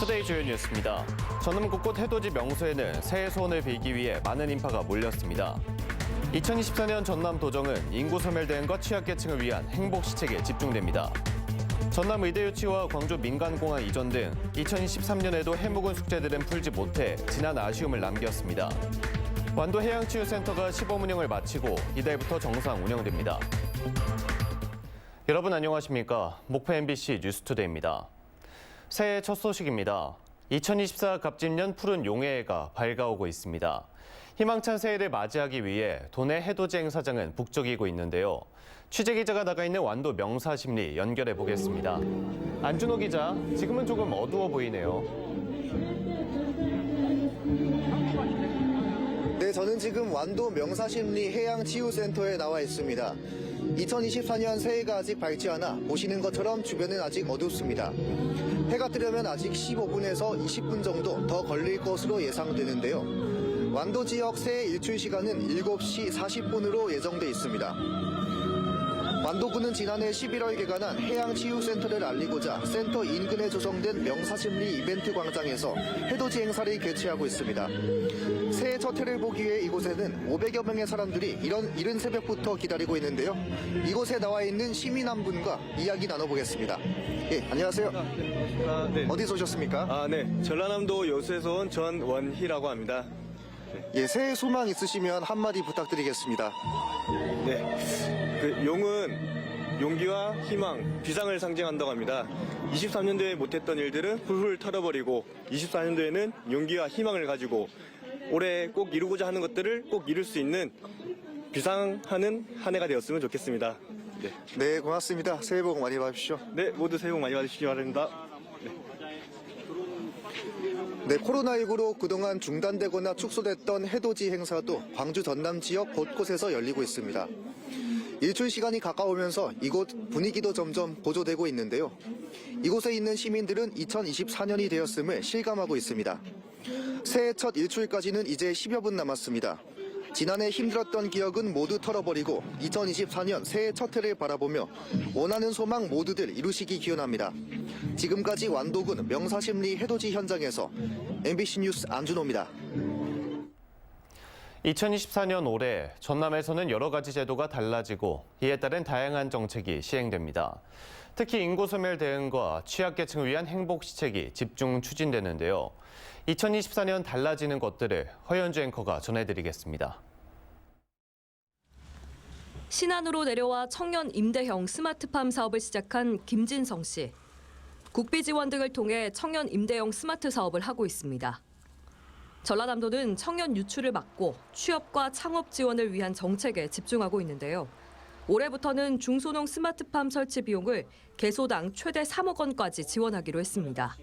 투데이 주요 뉴스입니다. 전남 곳곳 해돋이 명소에는 새해 소원을 빌기 위해 많은 인파가 몰렸습니다. 2024년 전남 도정은 인구 소멸 대응과 취약계층을 위한 행복 시책에 집중됩니다. 전남 의대 유치와 광주 민간공항 이전 등 2023년에도 해묵은 숙제들은 풀지 못해 지난 아쉬움을 남겼습니다. 완도 해양치유센터가 시범 운영을 마치고 이달부터 정상 운영됩니다. 여러분 안녕하십니까? 목포 MBC 뉴스투데이입니다. 새해 첫 소식입니다. 2024 갑진년 푸른 용해해가 밝아오고 있습니다. 희망찬 새해를 맞이하기 위해 도내 해돋이 행사장은 북적이고 있는데요. 취재기자가 나가 있는 완도 명사심리 연결해 보겠습니다. 안준호 기자, 지금은 조금 어두워 보이네요. 네, 저는 지금 완도 명사심리 해양치유센터에 나와 있습니다. 2024년 새해가 아직 밝지 않아 보시는 것처럼 주변은 아직 어둡습니다. 해가 뜨려면 아직 15분에서 20분 정도 더 걸릴 것으로 예상되는데요. 완도 지역 새해 일출 시간은 7시 40분으로 예정돼 있습니다. 완도군은 지난해 11월 개관한 해양치유센터를 알리고자 센터 인근에 조성된 명사심리 이벤트 광장에서 해돋이 행사를 개최하고 있습니다. 새해 첫 해를 보기 위해 이곳에는 500여 명의 사람들이 이른 새벽부터 기다리고 있는데요. 이곳에 나와 있는 시민 한 분과 이야기 나눠보겠습니다. 예, 안녕하세요. 네. 어디서 오셨습니까? 네. 전라남도 여수에서 온 전원희라고 합니다. 예, 새해 소망 있으시면 한마디 부탁드리겠습니다. 네. 용은 용기와 희망, 비상을 상징한다고 합니다. 23년도에 못했던 일들은 훌훌 털어버리고 24년도에는 용기와 희망을 가지고 올해 꼭 이루고자 하는 것들을 꼭 이룰 수 있는 비상하는 한 해가 되었으면 좋겠습니다. 네. 네, 고맙습니다. 새해 복 많이 받으십시오. 네, 모두 새해 복 많이 받으시기 바랍니다. 네, 코로나19로 그동안 중단되거나 축소됐던 해돋이 행사도 광주 전남 지역 곳곳에서 열리고 있습니다. 일출 시간이 가까우면서 이곳 분위기도 점점 고조되고 있는데요. 이곳에 있는 시민들은 2024년이 되었음을 실감하고 있습니다. 새해 첫 일출까지는 이제 10여 분 남았습니다. 지난해 힘들었던 기억은 모두 털어버리고 2024년 새해 첫 해를 바라보며 원하는 소망 모두들 이루시기 기원합니다. 지금까지 완도군 명사심리 해돋이 현장에서 MBC 뉴스 안준호입니다. 2024년 올해 전남에서는 여러 가지 제도가 달라지고 이에 따른 다양한 정책이 시행됩니다. 특히 인구 소멸 대응과 취약계층을 위한 행복 시책이 집중 추진되는데요. 2024년 달라지는 것들을 허연주 앵커가 전해드리겠습니다. 신안으로 내려와 청년 임대형 스마트팜 사업을 시작한 김진성 씨. 국비 지원 등을 통해 청년 임대형 스마트 사업을 하고 있습니다. 전라남도는 청년 유출을 막고 취업과 창업 지원을 위한 정책에 집중하고 있는데요. 올해부터는 중소농 스마트팜 설치 비용을 개소당 최대 3억 원까지 지원하기로 했습니다.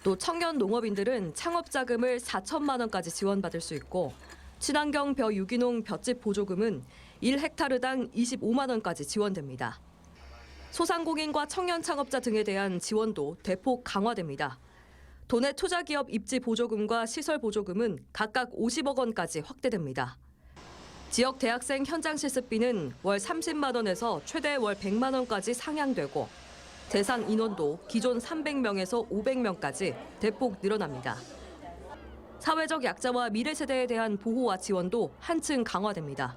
또 청년 농업인들은 창업 자금을 4천만 원까지 지원받을 수 있고 친환경 벼 유기농 볏짚 보조금은 1헥타르당 25만 원까지 지원됩니다. 소상공인과 청년 창업자 등에 대한 지원도 대폭 강화됩니다. 도내 투자기업 입지 보조금과 시설 보조금은 각각 50억 원까지 확대됩니다. 지역 대학생 현장 실습비는 월 30만 원에서 최대 월 100만 원까지 상향되고 대상 인원도 기존 300명에서 500명까지 대폭 늘어납니다. 사회적 약자와 미래 세대에 대한 보호와 지원도 한층 강화됩니다.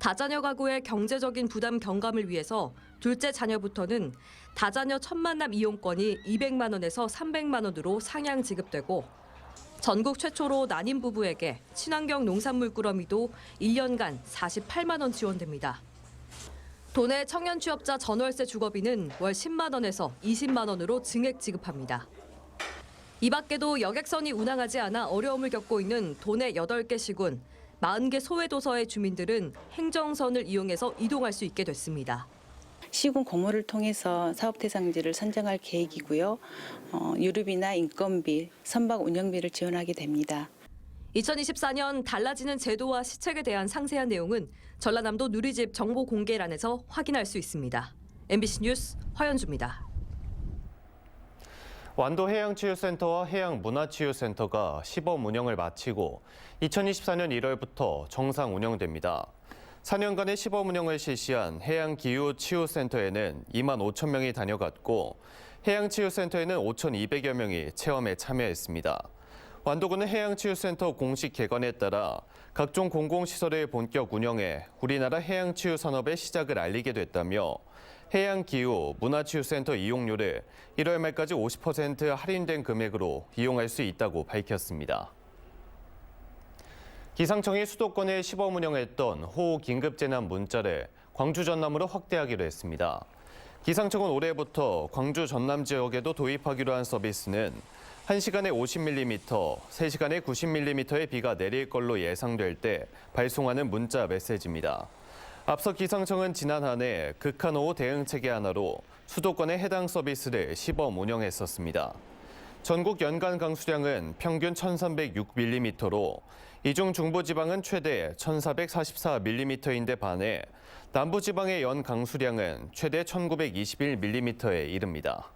다자녀 가구의 경제적인 부담 경감을 위해서 둘째 자녀부터는 다자녀 첫 만남 이용권이 200만 원에서 300만 원으로 상향 지급되고 전국 최초로 난임 부부에게 친환경 농산물 꾸러미도 1년간 48만 원 지원됩니다. 도내 청년 취업자 전월세 주거비는 월 10만 원에서 20만 원으로 증액 지급합니다. 이 밖에도 여객선이 운항하지 않아 어려움을 겪고 있는 도내 8개 시군, 40개 소외도서의 주민들은 행정선을 이용해서 이동할 수 있게 됐습니다. 시군 공모를 통해서 사업 대상지를 선정할 계획이고요. 유류비나 인건비, 선박 운영비를 지원하게 됩니다. 2024년 달라지는 제도와 시책에 대한 상세한 내용은 전라남도 누리집 정보 공개란에서 확인할 수 있습니다. MBC 뉴스 허연주입니다. 완도 해양치유센터와 해양문화치유센터가 시범 운영을 마치고 2024년 1월부터 정상 운영됩니다. 4년간의 시범 운영을 실시한 해양기후치유센터에는 2만 5천 명이 다녀갔고 해양치유센터에는 5,200여 명이 체험에 참여했습니다. 완도군은 해양치유센터 공식 개관에 따라 각종 공공시설의 본격 운영에 우리나라 해양치유 산업의 시작을 알리게 됐다며 해양기후 문화치유센터 이용료를 1월 말까지 50% 할인된 금액으로 이용할 수 있다고 밝혔습니다. 기상청이 수도권에 시범 운영했던 호우 긴급재난 문자를 광주 전남으로 확대하기로 했습니다. 기상청은 올해부터 광주 전남 지역에도 도입하기로 한 서비스는 1시간에 50mm, 3시간에 90mm의 비가 내릴 걸로 예상될 때 발송하는 문자 메시지입니다. 앞서 기상청은 지난 한 해 극한호우 대응체계 하나로 수도권에 해당 서비스를 시범 운영했었습니다. 전국 연간 강수량은 평균 1,306mm로 이 중 중부지방은 최대 1,444mm인데 반해 남부지방의 연 강수량은 최대 1,921mm에 이릅니다.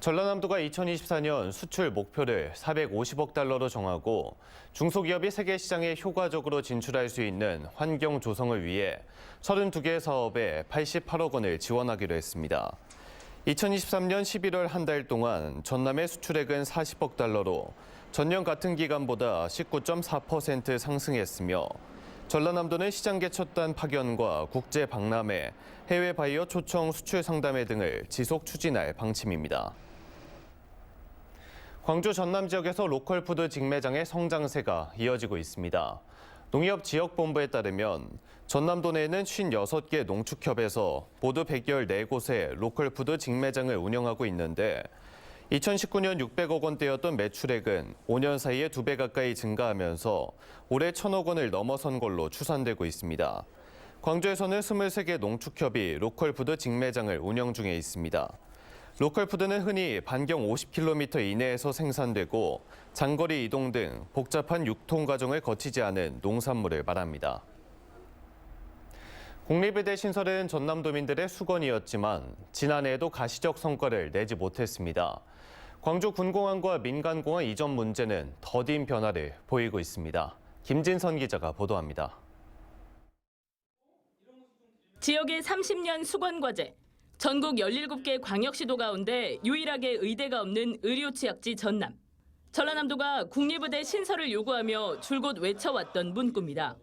전라남도가 2024년 수출 목표를 450억 달러로 정하고 중소기업이 세계 시장에 효과적으로 진출할 수 있는 환경 조성을 위해 32개 사업에 88억 원을 지원하기로 했습니다. 2023년 11월 한 달 동안 전남의 수출액은 40억 달러로 전년 같은 기간보다 19.4% 상승했으며 전라남도는 시장 개척단 파견과 국제 박람회, 해외 바이오 초청 수출 상담회 등을 지속 추진할 방침입니다. 광주 전남 지역에서 로컬 푸드 직매장의 성장세가 이어지고 있습니다. 농협지역본부에 따르면 전남도 내에는 56개 농축협에서 모두 114곳의 로컬 푸드 직매장을 운영하고 있는데 2019년 600억 원대였던 매출액은 5년 사이에 2배 가까이 증가하면서 올해 1,000억 원을 넘어선 걸로 추산되고 있습니다. 광주에서는 23개 농축협이 로컬푸드 직매장을 운영 중에 있습니다. 로컬푸드는 흔히 반경 50km 이내에서 생산되고 장거리 이동 등 복잡한 유통 과정을 거치지 않은 농산물을 말합니다. 국립의대 신설은 전남도민들의 수건이었지만 지난해에도 가시적 성과를 내지 못했습니다. 광주 군공항과 민간공항 이전 문제는 더딘 변화를 보이고 있습니다. 김진선 기자가 보도합니다. 지역의 30년 수건과제, 전국 17개 광역시도 가운데 유일하게 의대가 없는 의료취약지 전남. 전라남도가 국립의대 신설을 요구하며 줄곧 외쳐왔던 문구입니다.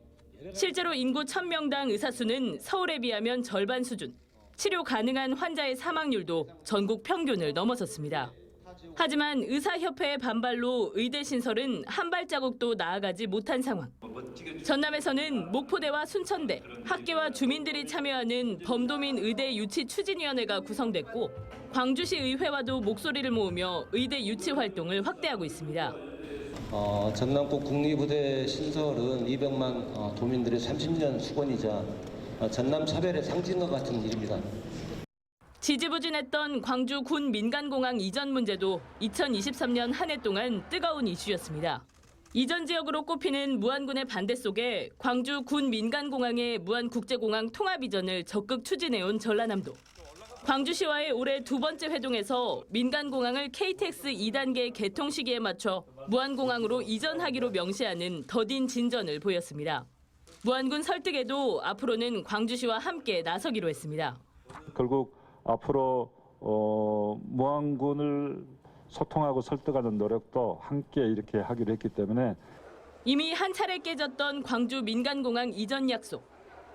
실제로 인구 1000명당 의사 수는 서울에 비하면 절반 수준, 치료 가능한 환자의 사망률도 전국 평균을 넘어섰습니다. 하지만 의사협회의 반발로 의대 신설은 한 발자국도 나아가지 못한 상황. 전남에서는 목포대와 순천대, 학계와 주민들이 참여하는 범도민 의대 유치 추진위원회가 구성됐고 광주시 의회와도 목소리를 모으며 의대 유치 활동을 확대하고 있습니다. 전남권 국립의대 신설은 200만 도민들의 30년 수건이자 전남 차별의 상징과 같은 일입니다. 지지부진했던 광주 군 민간공항 이전 문제도 2023년 한 해 동안 뜨거운 이슈였습니다. 이전 지역으로 꼽히는 무안군의 반대 속에 광주 군 민간공항의 무안국제공항 통합 이전을 적극 추진해온 전라남도. 광주시와의 올해 두 번째 회동에서 민간공항을 KTX 2단계 개통 시기에 맞춰 무안공항으로 이전하기로 명시하는 더딘 진전을 보였습니다. 무안군 설득에도 앞으로는 광주시와 함께 나서기로 했습니다. 결국 앞으로 무안군을 소통하고 설득하는 노력도 함께 이렇게 하기로 했기 때문에 이미 한 차례 깨졌던 광주 민간공항 이전 약속.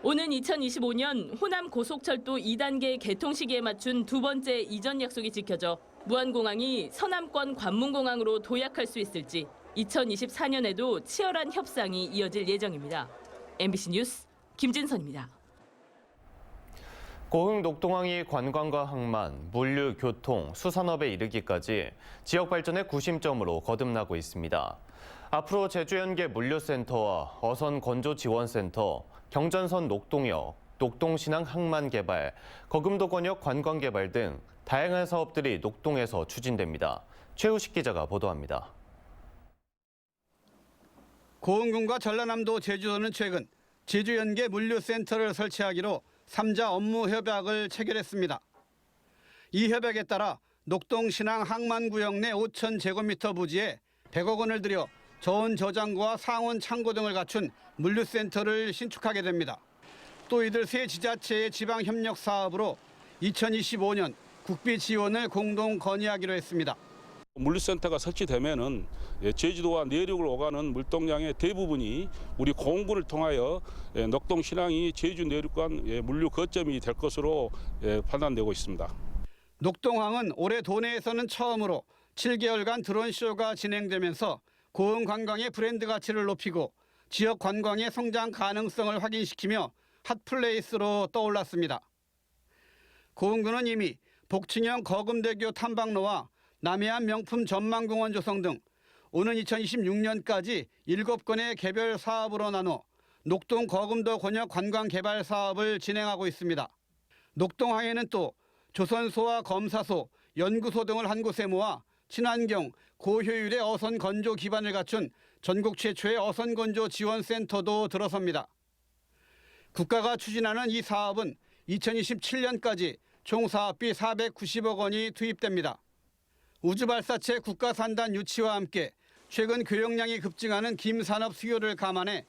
오는 2025년 호남 고속철도 2단계 개통 시기에 맞춘 두 번째 이전 약속이 지켜져 무안공항이 서남권 관문공항으로 도약할 수 있을지 2024년에도 치열한 협상이 이어질 예정입니다. MBC 뉴스 김진선입니다. 고흥 녹동항이 관광과 항만, 물류, 교통, 수산업에 이르기까지 지역 발전의 구심점으로 거듭나고 있습니다. 앞으로 제주연계 물류센터와 어선 건조지원센터, 경전선 녹동역, 녹동신항 항만 개발, 거금도 권역 관광 개발 등 다양한 사업들이 녹동에서 추진됩니다. 최우식 기자가 보도합니다. 고흥군과 전라남도 제주도는 최근 제주연계 물류센터를 설치하기로 3자 업무 협약을 체결했습니다. 이 협약에 따라 녹동 신항 항만구역 내 5,000제곱미터 부지에 100억 원을 들여 저온 저장고와 상온 창고 등을 갖춘 물류센터를 신축하게 됩니다. 또 이들 세 지자체의 지방협력 사업으로 2025년 국비 지원을 공동 건의하기로 했습니다. 물류센터가 설치되면은 제주도와 내륙을 오가는 물동량의 대부분이 우리 공군을 통하여 녹동 신항이 제주 내륙 간 물류 거점이 될 것으로 판단되고 있습니다. 녹동항은 올해 도내에서는 처음으로 7개월간 드론쇼가 진행되면서 고흥 관광의 브랜드 가치를 높이고 지역 관광의 성장 가능성을 확인시키며 핫플레이스로 떠올랐습니다. 고흥군은 이미 복층형 거금대교 탐방로와 남해안 명품 전망공원 조성 등 오는 2026년까지 7건의 개별 사업으로 나눠 녹동 거금도 권역 관광 개발 사업을 진행하고 있습니다. 녹동항에는 또 조선소와 검사소, 연구소 등을 한 곳에 모아 친환경, 고효율의 어선 건조 기반을 갖춘 전국 최초의 어선 건조 지원센터도 들어섭니다. 국가가 추진하는 이 사업은 2027년까지 총 사업비 490억 원이 투입됩니다. 우주발사체 국가산단 유치와 함께 최근 교역량이 급증하는 김산업 수요를 감안해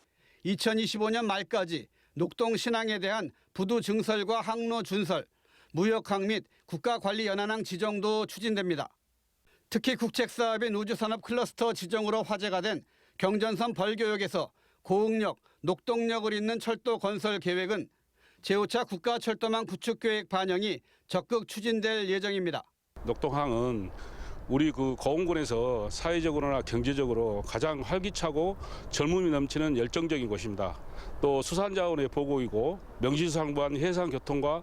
2025년 말까지 녹동 신항에 대한 부두 증설과 항로 준설, 무역항 및 국가관리연안항 지정도 추진됩니다. 특히 국책사업인 우주산업 클러스터 지정으로 화제가 된 경전선 벌교역에서 고흥역, 녹동역을 잇는 철도 건설 계획은 제5차 국가철도망 구축 계획 반영이 적극 추진될 예정입니다. 녹동항은 우리 고흥군에서 사회적으로나 경제적으로 가장 활기차고 젊음이 넘치는 열정적인 곳입니다. 또 수산자원의 보고이고 명실상부한 해상교통과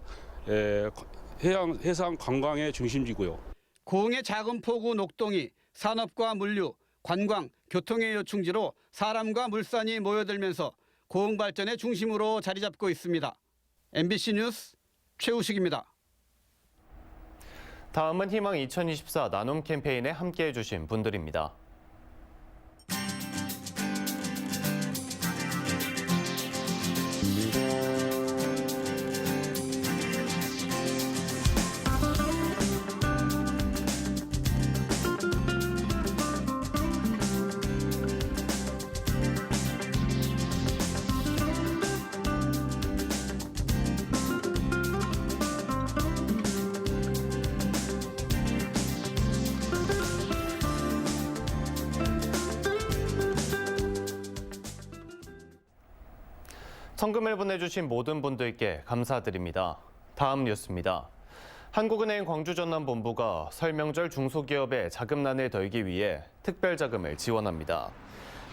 해상 관광의 중심지고요. 고흥의 작은 포구 녹동이 산업과 물류, 관광, 교통의 요충지로 사람과 물산이 모여들면서 고흥 발전의 중심으로 자리 잡고 있습니다. MBC 뉴스 최우식입니다. 다음은 희망 2024 나눔 캠페인에 함께해 주신 분들입니다. 성금을 보내주신 모든 분들께 감사드립니다. 다음 뉴스입니다. 한국은행 광주전남본부가 설 명절 중소기업의 자금난을 덜기 위해 특별자금을 지원합니다.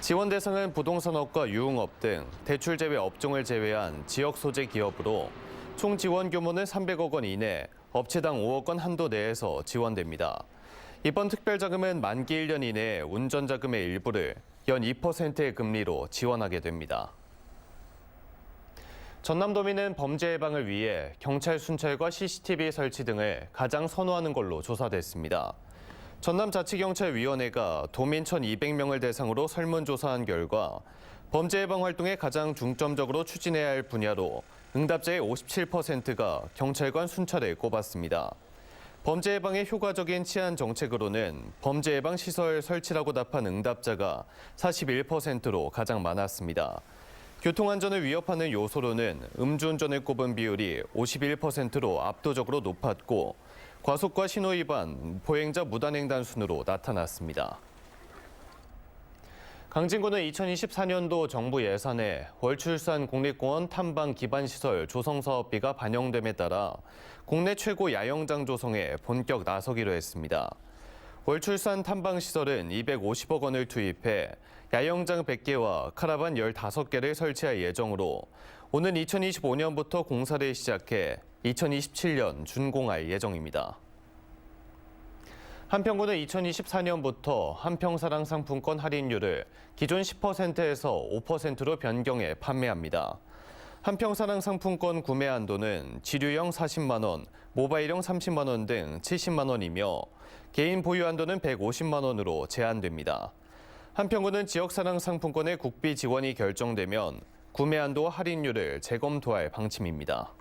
지원 대상은 부동산업과 유흥업 등 대출 제외 업종을 제외한 지역 소재 기업으로 총 지원 규모는 300억 원 이내, 업체당 5억 원 한도 내에서 지원됩니다. 이번 특별자금은 만기 1년 이내에 운전자금의 일부를 연 2%의 금리로 지원하게 됩니다. 전남도민은 범죄 예방을 위해 경찰 순찰과 CCTV 설치 등을 가장 선호하는 걸로 조사됐습니다. 전남자치경찰위원회가 도민 1,200명을 대상으로 설문조사한 결과 범죄 예방 활동에 가장 중점적으로 추진해야 할 분야로 응답자의 57%가 경찰관 순찰을 꼽았습니다. 범죄 예방에 효과적인 치안 정책으로는 범죄 예방 시설 설치라고 답한 응답자가 41%로 가장 많았습니다. 교통안전을 위협하는 요소로는 음주운전을 꼽은 비율이 51%로 압도적으로 높았고 과속과 신호위반, 보행자 무단횡단 순으로 나타났습니다. 강진구는 2024년도 정부 예산에 월출산 국립공원 탐방 기반시설 조성 사업비가 반영됨에 따라 국내 최고 야영장 조성에 본격 나서기로 했습니다. 월출산 탐방시설은 250억 원을 투입해 야영장 100개와 카라반 15개를 설치할 예정으로 오는 2025년부터 공사를 시작해 2027년 준공할 예정입니다. 한평구는 2024년부터 한평사랑 상품권 할인율을 기존 10%에서 5%로 변경해 판매합니다. 한평사랑 상품권 구매 한도는 지류형 40만 원, 모바일형 30만 원 등 70만 원이며 개인 보유 한도는 150만 원으로 제한됩니다. 한평구는 지역사랑 상품권의 국비 지원이 결정되면 구매 한도와 할인율을 재검토할 방침입니다.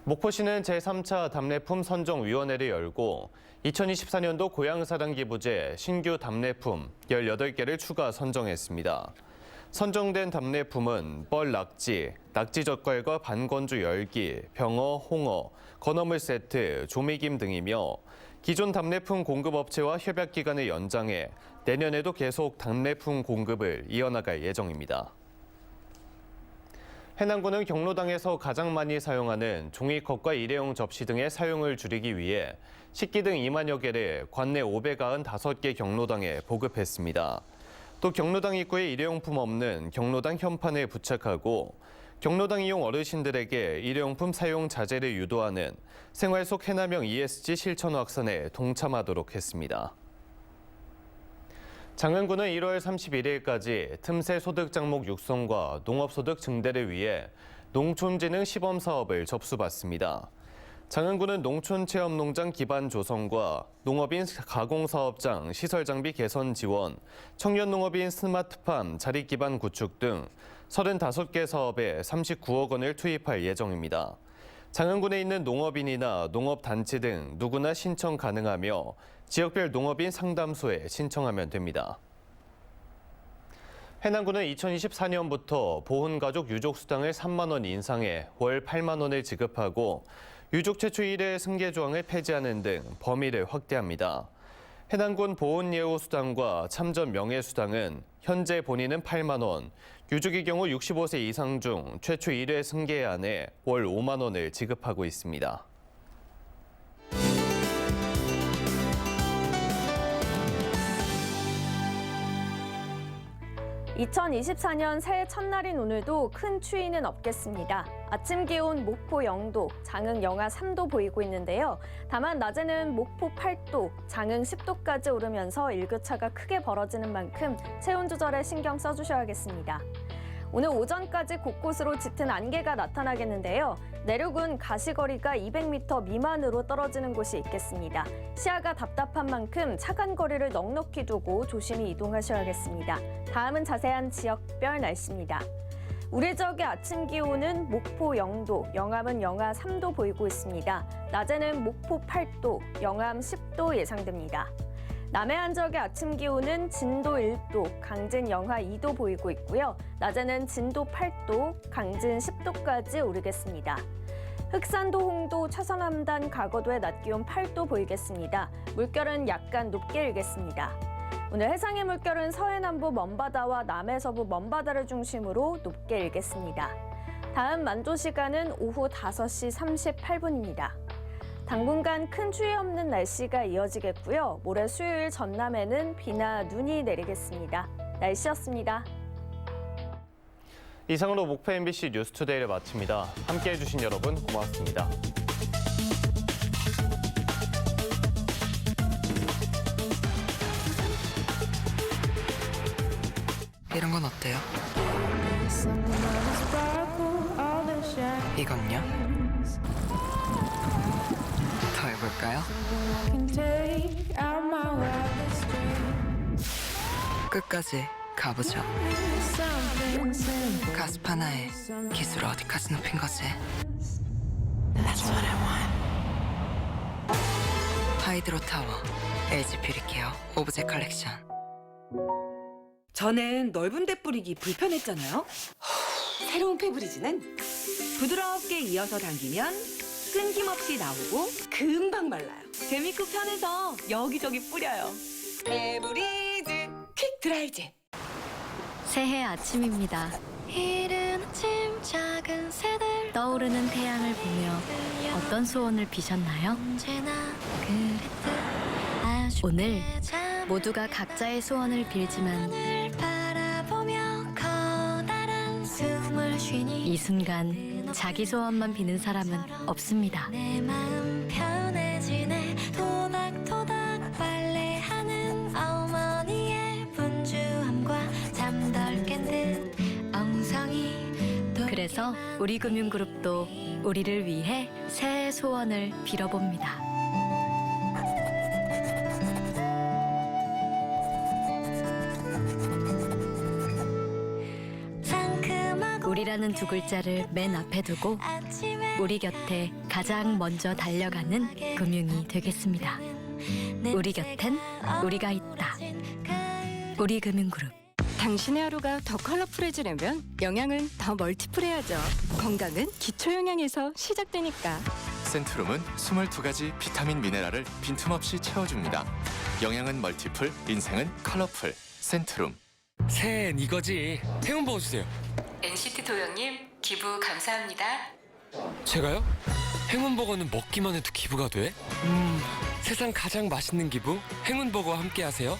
목포시는 제3차 답례품 선정위원회를 열고 2024년도 고향사랑 기부제 신규 답례품 18개를 추가 선정했습니다. 선정된 답례품은 뻘 낙지, 낙지 젓갈과 반건조 열기, 병어, 홍어, 건어물 세트, 조미김 등이며 기존 답례품 공급업체와 협약 기간을 연장해 내년에도 계속 답례품 공급을 이어나갈 예정입니다. 해남군은 경로당에서 가장 많이 사용하는 종이컵과 일회용 접시 등의 사용을 줄이기 위해 식기 등 2만여 개를 관내 595개 경로당에 보급했습니다. 또 경로당 입구에 일회용품 없는 경로당 현판을 부착하고 경로당 이용 어르신들에게 일회용품 사용 자제를 유도하는 생활 속 해남형 ESG 실천 확산에 동참하도록 했습니다. 장흥군은 1월 31일까지 틈새 소득 장목 육성과 농업소득 증대를 위해 농촌진흥 시범 사업을 접수받습니다. 장흥군은 농촌체험농장 기반 조성과 농업인 가공사업장 시설 장비 개선 지원, 청년농업인 스마트팜 자립 기반 구축 등 35개 사업에 39억 원을 투입할 예정입니다. 장흥군에 있는 농업인이나 농업단체 등 누구나 신청 가능하며 지역별 농업인 상담소에 신청하면 됩니다. 해남군은 2024년부터 보훈가족 유족수당을 3만 원 인상해 월 8만 원을 지급하고 유족 최초 1회 승계조항을 폐지하는 등 범위를 확대합니다. 해남군 보훈예우수당과 참전 명예수당은 현재 본인은 8만 원, 유족의 경우 65세 이상 중 최초 1회 승계에 한해 월 5만 원을 지급하고 있습니다. 2024년 새해 첫날인 오늘도 큰 추위는 없겠습니다. 아침 기온 목포 0도, 장흥 영하 3도 보이고 있는데요. 다만 낮에는 목포 8도, 장흥 10도까지 오르면서 일교차가 크게 벌어지는 만큼 체온 조절에 신경 써주셔야겠습니다. 오늘 오전까지 곳곳으로 짙은 안개가 나타나겠는데요. 내륙은 가시거리가 200m 미만으로 떨어지는 곳이 있겠습니다. 시야가 답답한 만큼 차간 거리를 넉넉히 두고 조심히 이동하셔야겠습니다. 다음은 자세한 지역별 날씨입니다. 우리 지역의 아침 기온은 목포 0도, 영암은 영하 3도 보이고 있습니다. 낮에는 목포 8도, 영암 10도 예상됩니다. 남해안 지역의 아침 기온은 진도 1도, 강진 영하 2도 보이고 있고요. 낮에는 진도 8도, 강진 10도까지 오르겠습니다. 흑산도, 홍도, 최서남단, 가거도의 낮 기온 8도 보이겠습니다. 물결은 약간 높게 일겠습니다. 오늘 해상의 물결은 서해남부 먼바다와 남해서부 먼바다를 중심으로 높게 일겠습니다. 다음 만조 시간은 오후 5시 38분입니다. 당분간 큰 추위 없는 날씨가 이어지겠고요. 모레 수요일 전남에는 비나 눈이 내리겠습니다. 날씨였습니다. 이상으로 목포 MBC 뉴스투데이를 마칩니다. 함께해 주신 여러분 고맙습니다. 이런 건 어때요? 이건요? 더 해볼까요? 끝까지 가보죠. 가스파나의 기술 어디까지 높인 거지? That's what I want. 하이드로 타워, LG 뷰리케어 오브제 컬렉션. 저는 넓은 데 뿌리기 불편했잖아요. 새로운 페브리즈는 부드럽게 이어서 당기면 끊김없이 나오고 금방 말라요. 재밌고 편해서 여기저기 뿌려요. 페브리즈 퀵 드라이젠. 새해 아침입니다. 이른 아침 작은 새들 떠오르는 태양을 보며 어떤 소원을 비셨나요? 오늘 모두가 각자의 소원을 빌지만 이 순간 자기 소원만 비는 사람은 없습니다. 그래서 우리금융그룹도 우리를 위해 새해 소원을 빌어봅니다. 우리라는 두 글자를 맨 앞에 두고 우리 곁에 가장 먼저 달려가는 금융이 되겠습니다. 우리 곁엔 우리가 있다. 우리금융그룹. 당신의 하루가 더 컬러풀해지려면 영양은 더 멀티플해야죠. 건강은 기초 영양에서 시작되니까. 센트룸은 22가지 비타민 미네랄을 빈틈없이 채워줍니다. 영양은 멀티플, 인생은 컬러풀. 센트룸. 새해엔 이거지. 행운 보고 주세요. NCT 도영님 기부 감사합니다. 제가요? 행운버거는 먹기만 해도 기부가 돼? 세상 가장 맛있는 기부 행운버거와 함께 하세요.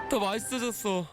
더 맛있어졌어.